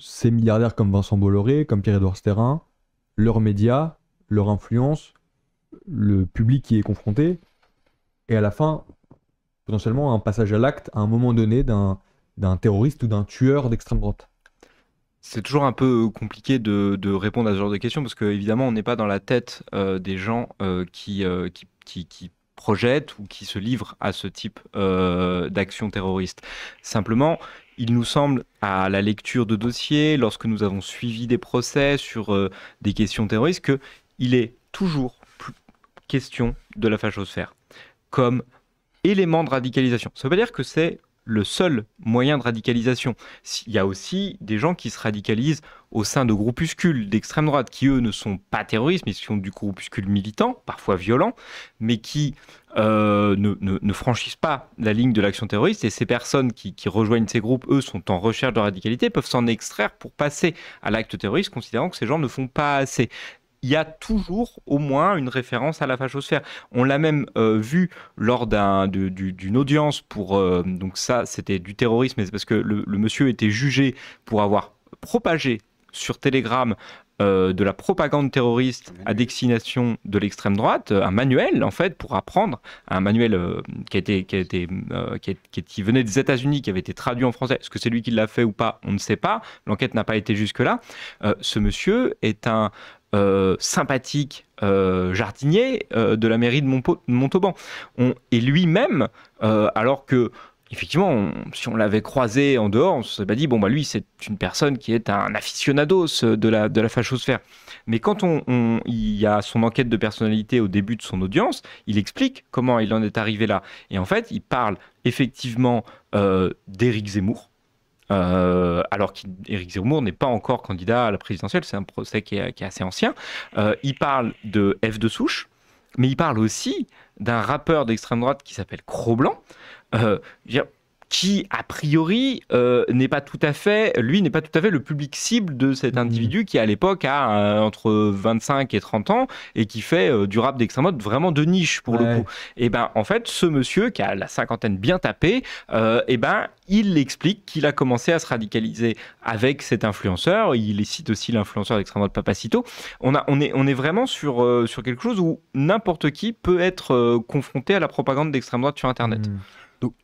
[SPEAKER 1] ces milliardaires comme Vincent Bolloré, comme Pierre-Édouard Stérin, leurs médias, leur influence, le public qui est confronté, et à la fin, potentiellement un passage à l'acte à un moment donné d'un terroriste ou d'un tueur d'extrême droite?
[SPEAKER 3] C'est toujours un peu compliqué de répondre à ce genre de questions parce qu'évidemment, on n'est pas dans la tête des gens qui projettent ou qui se livrent à ce type d'action terroriste. Simplement, il nous semble, à la lecture de dossiers, lorsque nous avons suivi des procès sur des questions terroristes, qu'il est toujours question de la fachosphère comme élément de radicalisation. Ça veut pas dire que c'est le seul moyen de radicalisation. Il y a aussi des gens qui se radicalisent au sein de groupuscules d'extrême droite qui, eux, ne sont pas terroristes, mais qui sont du groupuscule militant, parfois violent, mais qui ne franchissent pas la ligne de l'action terroriste. Et ces personnes qui rejoignent ces groupes, eux, sont en recherche de radicalité, peuvent s'en extraire pour passer à l'acte terroriste, considérant que ces gens ne font pas assez. Il y a toujours au moins une référence à la fachosphère. On l'a même vu lors d'une audience pour... donc ça, c'était du terrorisme, mais c'est parce que le monsieur était jugé pour avoir propagé sur Telegram de la propagande terroriste à destination de l'extrême droite, un manuel en fait pour apprendre, un manuel qui venait des États-Unis, qui avait été traduit en français. Est-ce que c'est lui qui l'a fait ou pas? On ne sait pas. L'enquête n'a pas été jusque-là. Ce monsieur est un sympathique jardinier de la mairie de Montauban. Et lui-même, alors que effectivement, si on l'avait croisé en dehors, on se serait pas dit, bon, bah lui, c'est une personne qui est un aficionados de la fachosphère. Mais quand il y a son enquête de personnalité au début de son audience, il explique comment il en est arrivé là. Et en fait, il parle effectivement d'Éric Zemmour, alors qu'Éric Zemmour n'est pas encore candidat à la présidentielle, c'est un procès qui est assez ancien. Il parle de F de Souche, mais il parle aussi d'un rappeur d'extrême droite qui s'appelle Cro-Blanc, qui, a priori, n'est pas tout à fait le public cible de cet individu qui, à l'époque, a entre 25 et 30 ans et qui fait du rap d'extrême droite vraiment de niche, pour le coup. Et ben, en fait, ce monsieur, qui a la cinquantaine bien tapée, il explique qu'il a commencé à se radicaliser avec cet influenceur. Il cite aussi l'influenceur d'extrême droite Papacito. On est vraiment sur quelque chose où n'importe qui peut être confronté à la propagande d'extrême droite sur Internet.
[SPEAKER 2] Donc,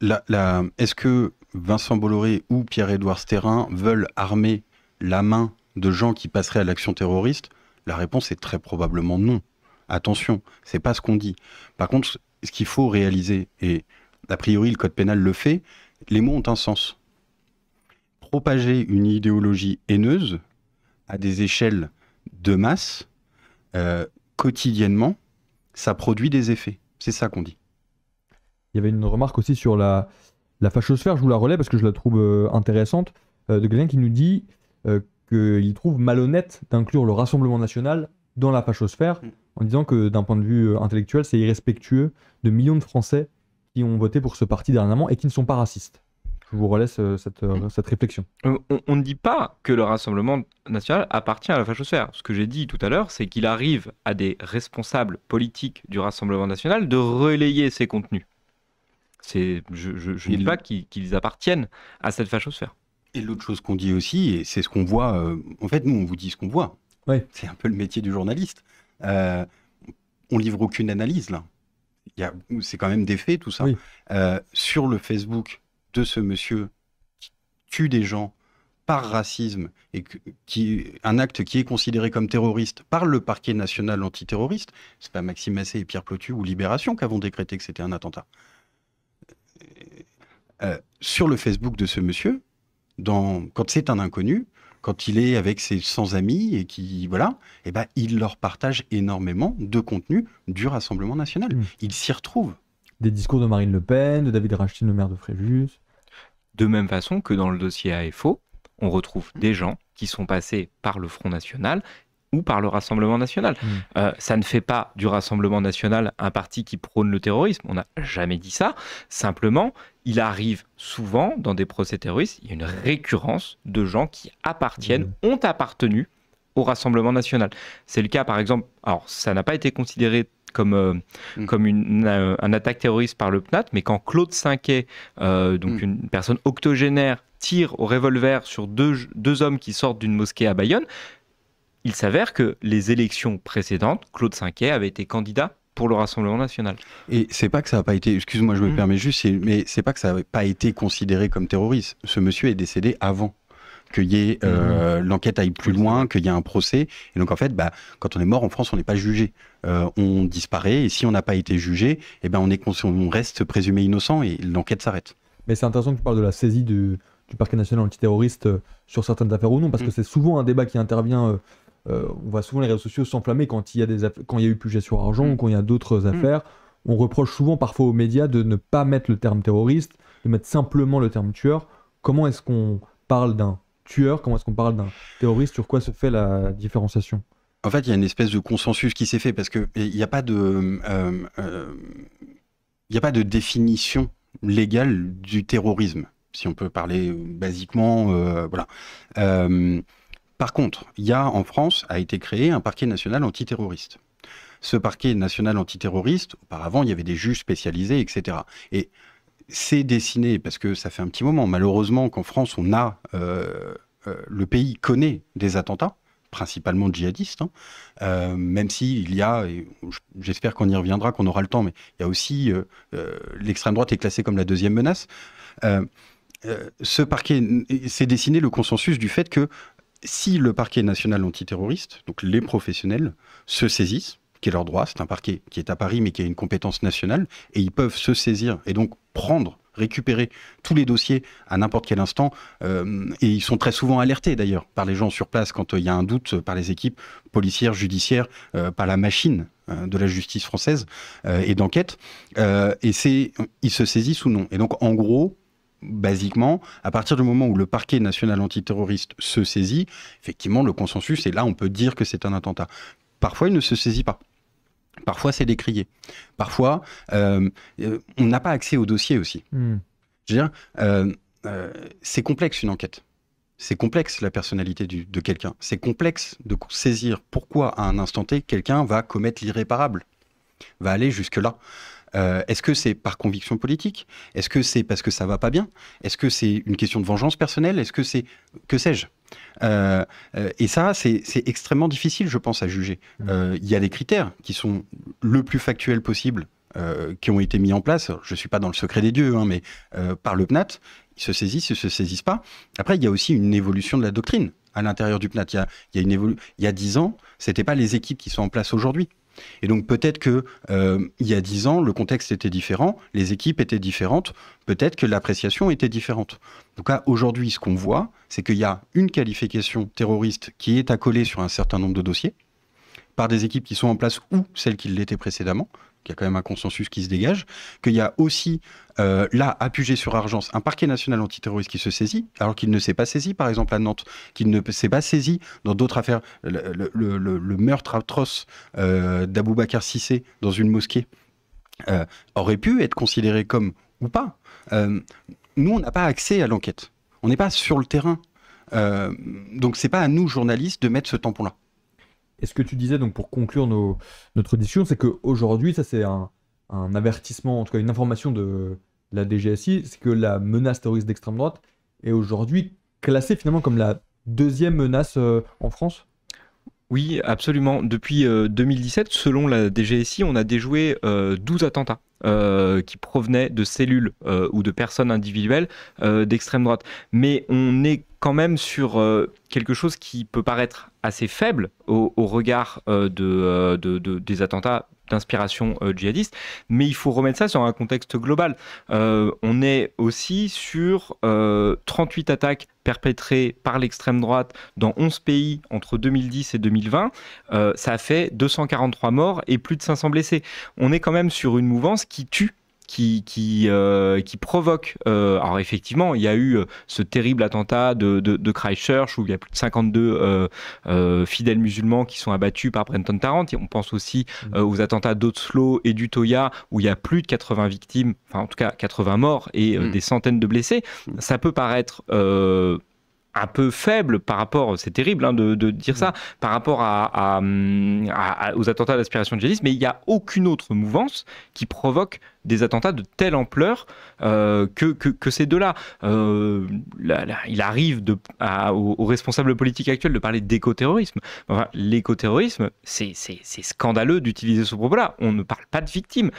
[SPEAKER 2] est-ce que Vincent Bolloré ou Pierre-Édouard Stérin veulent armer la main de gens qui passeraient à l'action terroriste? La réponse est très probablement non. Attention, c'est pas ce qu'on dit. Par contre, ce qu'il faut réaliser, et a priori le code pénal le fait, les mots ont un sens. Propager une idéologie haineuse à des échelles de masse, quotidiennement, ça produit des effets. C'est ça qu'on dit.
[SPEAKER 1] Il y avait une remarque aussi sur la fachosphère, je vous la relais parce que je la trouve intéressante, de quelqu'un qui nous dit qu'il trouve malhonnête d'inclure le Rassemblement national dans la fachosphère, en disant que d'un point de vue intellectuel, c'est irrespectueux de millions de Français qui ont voté pour ce parti dernièrement et qui ne sont pas racistes. Je vous relais cette réflexion.
[SPEAKER 3] On ne dit pas que le Rassemblement national appartient à la fachosphère. Ce que j'ai dit tout à l'heure, c'est qu'il arrive à des responsables politiques du Rassemblement national de relayer ces contenus. Je ne dis pas qu'ils appartiennent à cette fachosphère.
[SPEAKER 2] Et l'autre chose qu'on dit aussi, et c'est ce qu'on voit, en fait, nous, on vous dit ce qu'on voit.
[SPEAKER 1] Ouais.
[SPEAKER 2] C'est un peu le métier du journaliste. On livre aucune analyse, là. C'est quand même des faits, tout ça.
[SPEAKER 1] Oui.
[SPEAKER 2] Sur le Facebook de ce monsieur qui tue des gens par racisme, et un acte qui est considéré comme terroriste par le parquet national antiterroriste, c'est pas Maxime Massé et Pierre Plotu ou Libération qui avons décrété que c'était un attentat. Sur le Facebook de ce monsieur, quand c'est un inconnu, quand il est avec ses 100 amis et il leur partage énormément de contenu du Rassemblement national. Il s'y retrouve.
[SPEAKER 1] Des discours de Marine Le Pen, de David Rachetine, le maire de Fréjus.
[SPEAKER 3] De même façon que dans le dossier AFO, on retrouve des gens qui sont passés par le Front National ou par le Rassemblement national. Ça ne fait pas du Rassemblement national un parti qui prône le terrorisme. On n'a jamais dit ça. Simplement, il arrive souvent dans des procès terroristes, il y a une récurrence de gens qui ont appartenu au Rassemblement national. C'est le cas, par exemple, alors ça n'a pas été considéré comme un attaque terroriste par le PNAT, mais quand Claude Cinquet, une personne octogénaire, tire au revolver sur deux hommes qui sortent d'une mosquée à Bayonne, il s'avère que les élections précédentes, Claude Cinquet avait été candidat pour le Rassemblement national.
[SPEAKER 2] Et c'est pas que ça n'a pas été, excuse-moi, je me permets juste, mais c'est pas que ça n'a pas été considéré comme terroriste. Ce monsieur est décédé avant qu'il y ait l'enquête aille plus loin, qu'il y ait un procès. Et donc en fait, quand on est mort en France, on n'est pas jugé. On disparaît, et si on n'a pas été jugé, on reste présumé innocent et l'enquête s'arrête.
[SPEAKER 1] Mais c'est intéressant que tu parles de la saisie du parquet national antiterroriste sur certaines affaires ou non, parce que c'est souvent un débat qui intervient. On voit souvent les réseaux sociaux s'enflammer quand il y a eu Puget sur argent ou quand il y a d'autres affaires. On reproche souvent parfois aux médias de ne pas mettre le terme terroriste, de mettre simplement le terme tueur. Comment est-ce qu'on parle d'un tueur? Comment est-ce qu'on parle d'un terroriste? Sur quoi se fait la différenciation?
[SPEAKER 2] En fait, il y a une espèce de consensus qui s'est fait parce qu'il n'y a pas de définition légale du terrorisme, si on peut parler basiquement. Par contre, il y a en France, a été créé un parquet national antiterroriste. Ce parquet national antiterroriste, auparavant, il y avait des juges spécialisés, etc. Et c'est dessiné, parce que ça fait un petit moment, malheureusement, qu'en France, le pays connaît des attentats, principalement djihadistes, même s'il y a, et j'espère qu'on y reviendra, qu'on aura le temps, mais il y a aussi, l'extrême droite est classée comme la deuxième menace. Ce parquet, c'est dessiné le consensus du fait que si le parquet national antiterroriste, donc les professionnels, se saisissent, qui est leur droit, c'est un parquet qui est à Paris mais qui a une compétence nationale, et ils peuvent se saisir et donc récupérer tous les dossiers à n'importe quel instant, et ils sont très souvent alertés d'ailleurs par les gens sur place quand il y a un doute, par les équipes policières, judiciaires, par la machine de la justice française et d'enquête, ils se saisissent ou non. Et donc en gros, basiquement, à partir du moment où le parquet national antiterroriste se saisit, effectivement, le consensus, et là, on peut dire que c'est un attentat. Parfois, il ne se saisit pas. Parfois, c'est décrié. Parfois, on n'a pas accès au dossier aussi. Je veux dire, c'est complexe une enquête. C'est complexe la personnalité de quelqu'un. C'est complexe de saisir pourquoi, à un instant T, quelqu'un va commettre l'irréparable, va aller jusque-là. Est-ce que c'est par conviction politique? Est-ce que c'est parce que ça va pas bien? Est-ce que c'est une question de vengeance personnelle? Est-ce que c'est... Que sais-je? Et ça, c'est extrêmement difficile, je pense, à juger. Il y a des critères qui sont le plus factuels possible, qui ont été mis en place. Je ne suis pas dans le secret des dieux, hein, mais par le PNAT, ils se saisissent, ils ne se saisissent pas. Après, il y a aussi une évolution de la doctrine à l'intérieur du PNAT. Il y a 10 ans, ce n'étaient pas les équipes qui sont en place aujourd'hui. Et donc peut-être que il y a 10 ans, le contexte était différent, les équipes étaient différentes, peut-être que l'appréciation était différente. En tout cas, aujourd'hui, ce qu'on voit, c'est qu'il y a une qualification terroriste qui est accolée sur un certain nombre de dossiers, par des équipes qui sont en place ou celles qui l'étaient précédemment, qu'il y a quand même un consensus qui se dégage, qu'il y a aussi, là, à Puget-sur-Argence, un parquet national antiterroriste qui se saisit, alors qu'il ne s'est pas saisi, par exemple, à Nantes, qu'il ne s'est pas saisi dans d'autres affaires, le meurtre atroce d'Aboubacar Cissé dans une mosquée, aurait pu être considéré comme ou pas. Nous, on n'a pas accès à l'enquête. On n'est pas sur le terrain. Donc, c'est pas à nous, journalistes, de mettre ce tampon-là.
[SPEAKER 1] Et ce que tu disais, donc pour conclure notre discussion, c'est qu'aujourd'hui, ça c'est un avertissement, en tout cas une information de la DGSI, c'est que la menace terroriste d'extrême droite est aujourd'hui classée finalement comme la deuxième menace en France.
[SPEAKER 3] Oui, absolument. Depuis 2017, selon la DGSI, on a déjoué 12 attentats qui provenaient de cellules ou de personnes individuelles d'extrême droite. Mais on est quand même sur quelque chose qui peut paraître assez faible au regard des attentats d'inspiration djihadiste, mais il faut remettre ça sur un contexte global. On est aussi sur 38 attaques perpétrées par l'extrême droite dans 11 pays entre 2010 et 2020. Ça a fait 243 morts et plus de 500 blessés. On est quand même sur une mouvance qui tue, qui provoque. Alors effectivement, il y a eu ce terrible attentat de Christchurch où il y a plus de 52 fidèles musulmans qui sont abattus par Brenton Tarrant. Et on pense aussi aux attentats d'Oslo et d'Utøya où il y a plus de 80 victimes, enfin en tout cas 80 morts et des centaines de blessés. Ça peut paraître un peu faible par rapport, c'est terrible hein, de dire ça, par rapport aux attentats d'aspiration djihadiste, mais il n'y a aucune autre mouvance qui provoque des attentats de telle ampleur que ces deux-là. Il arrive aux responsables politiques actuels de parler d'écoterrorisme. Enfin, l'écoterrorisme, c'est scandaleux d'utiliser ce propos-là. On ne parle pas de victimes.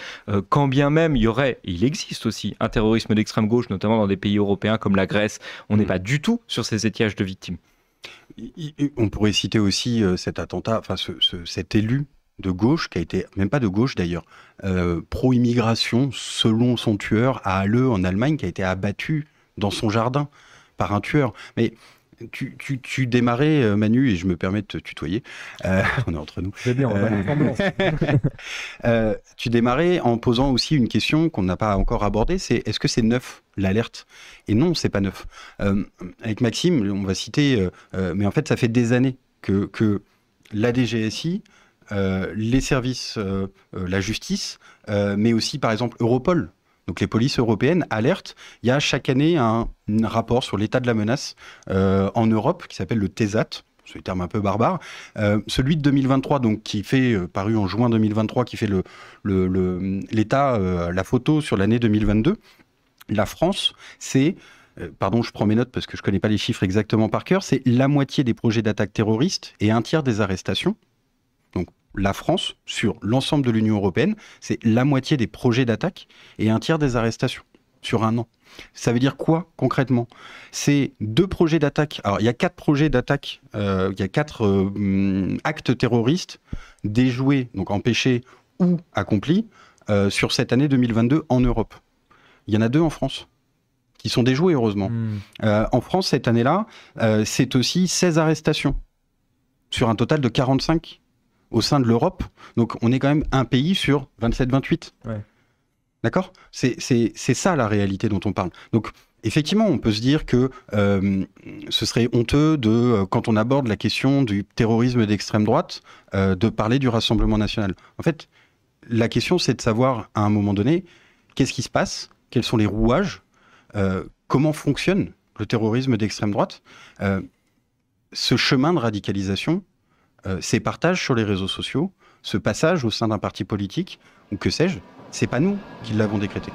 [SPEAKER 3] Quand bien même il existe aussi un terrorisme d'extrême gauche, notamment dans des pays européens comme la Grèce, on n'est pas du tout sur ces étiages de victimes.
[SPEAKER 2] On pourrait citer aussi cet attentat, enfin cet élu de gauche, qui a été, même pas de gauche d'ailleurs, pro-immigration, selon son tueur, à Halle, en Allemagne, qui a été abattu dans son jardin par un tueur. Mais tu démarrais, Manu, et je me permets de te tutoyer, on est entre nous.
[SPEAKER 1] C'est bien, on va
[SPEAKER 2] tu démarrais en posant aussi une question qu'on n'a pas encore abordée, c'est est-ce que c'est neuf, l'alerte? Et non, c'est pas neuf. Avec Maxime, on va citer, mais en fait, ça fait des années que la DGSI, les services, la justice, mais aussi par exemple Europol, donc les polices européennes alertent. Il y a chaque année un rapport sur l'état de la menace en Europe qui s'appelle le TESAT, c'est un terme un peu barbare. Celui de 2023, donc qui fait paru en juin 2023, qui fait l'état, la photo sur l'année 2022. La France, c'est pardon, je prends mes notes parce que je connais pas les chiffres exactement par cœur. C'est la moitié des projets d'attaque terroristes et un tiers des arrestations. Donc la France, sur l'ensemble de l'Union européenne, c'est la moitié des projets d'attaque et un tiers des arrestations sur un an. Ça veut dire quoi concrètement? C'est 2 projets d'attaque. Alors il y a 4 projets d'attaque, il y a 4 actes terroristes déjoués, donc empêchés ou accomplis sur cette année 2022 en Europe. Il y en a 2 en France qui sont déjoués, heureusement. En France, cette année-là, c'est aussi 16 arrestations sur un total de 45 au sein de l'Europe. Donc, on est quand même un pays sur 27-28. Ouais. D'accord ? C'est ça, la réalité dont on parle. Donc, Effectivement, on peut se dire que ce serait honteux quand on aborde la question du terrorisme d'extrême droite, de parler du Rassemblement national. En fait, la question, c'est de savoir, à un moment donné, qu'est-ce qui se passe, quels sont les rouages, comment fonctionne le terrorisme d'extrême droite. Ce chemin de radicalisation, ces partages sur les réseaux sociaux, ce passage au sein d'un parti politique, ou que sais-je, c'est pas nous qui l'avons décrété.